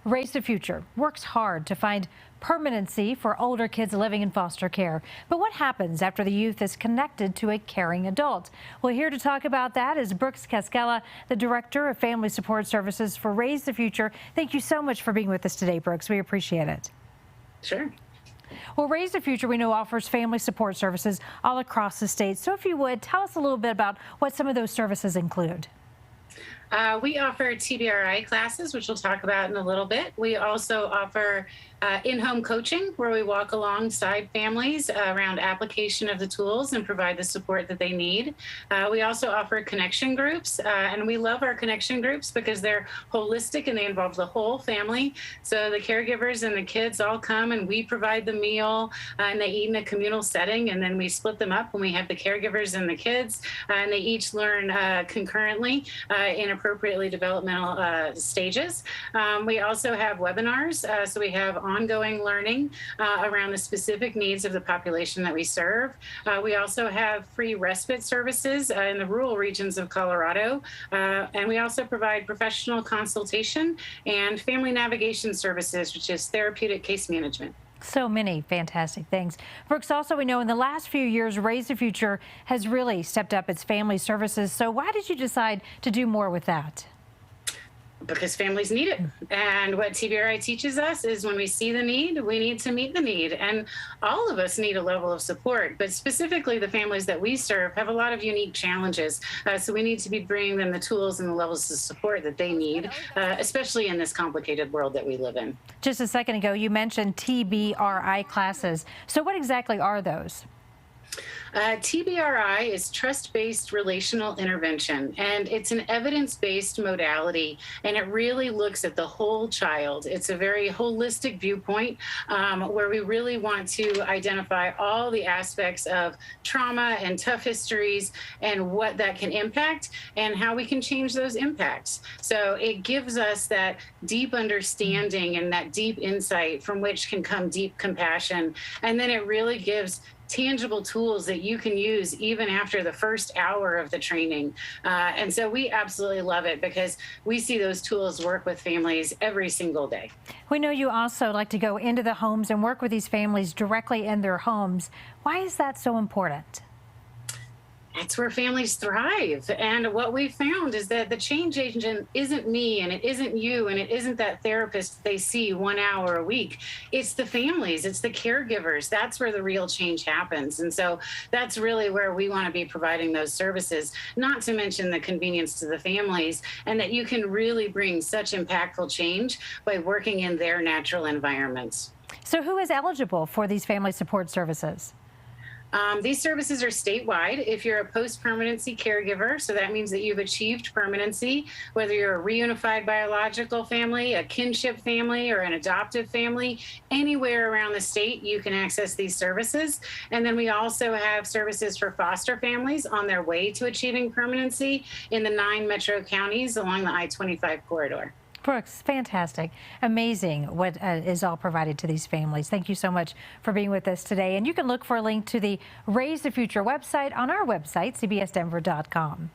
Raise the Future works hard to find permanency for older kids living in foster care. But what happens after the youth is connected to a caring adult? Well, here to talk about that is Brooks Cascella, the Director of Family Support Services for Raise the Future. Thank you so much for being with us today, Brooks. We appreciate it. Sure. Well, Raise the Future, we know, offers family support services all across the state. So if you would, tell us a little bit about what some of those services include. We offer TBRI classes, which we'll talk about in a little bit. We also offer in-home coaching, where we walk alongside families around application of the tools and provide the support that they need. We also offer connection groups, and we love our connection groups because they're holistic and they involve the whole family. So the caregivers and the kids all come and we provide the meal and they eat in a communal setting, and then we split them up when we have the caregivers and the kids, and they each learn concurrently in appropriately developmental stages. We also have webinars, so we have ongoing learning around the specific needs of the population that we serve. We also have free respite services in the rural regions of Colorado, and we also provide professional consultation and family navigation services, which is therapeutic case management. So many fantastic things. Brooks, also we know in the last few years, Raise the Future has really stepped up its family services. So why did you decide to do more with that? Because families need it. And what TBRI teaches us is when we see the need, we need to meet the need. And all of us need a level of support, but specifically the families that we serve have a lot of unique challenges. So we need to be bringing them the tools and the levels of support that they need, especially in this complicated world that we live in. Just a second ago, you mentioned TBRI classes. So what exactly are those? TBRI is trust-based relational intervention, and it's an evidence-based modality, and it really looks at the whole child. It's a very holistic viewpoint where we really want to identify all the aspects of trauma and tough histories and what that can impact and how we can change those impacts. So it gives us that deep understanding and that deep insight from which can come deep compassion, and then it really gives tangible tools that you can use even after the first hour of the training. And so we absolutely love it because we see those tools work with families every single day. We know you also like to go into the homes and work with these families directly in their homes. Why is that so important? That's where families thrive. And what we found is that the change agent isn't me, and it isn't you, and it isn't that therapist they see 1 hour a week. It's the families, it's the caregivers. That's where the real change happens. And so that's really where we want to be providing those services, not to mention the convenience to the families, and that you can really bring such impactful change by working in their natural environments. So who is eligible for these family support services? These services are statewide. If you're a post-permanency caregiver, so that means that you've achieved permanency, whether you're a reunified biological family, a kinship family, or an adoptive family, anywhere around the state, you can access these services. And then we also have services for foster families on their way to achieving permanency in the 9 metro counties along the I-25 corridor. Brooks, fantastic. Amazing what is all provided to these families. Thank you so much for being with us today. And you can look for a link to the Raise the Future website on our website, cbsdenver.com.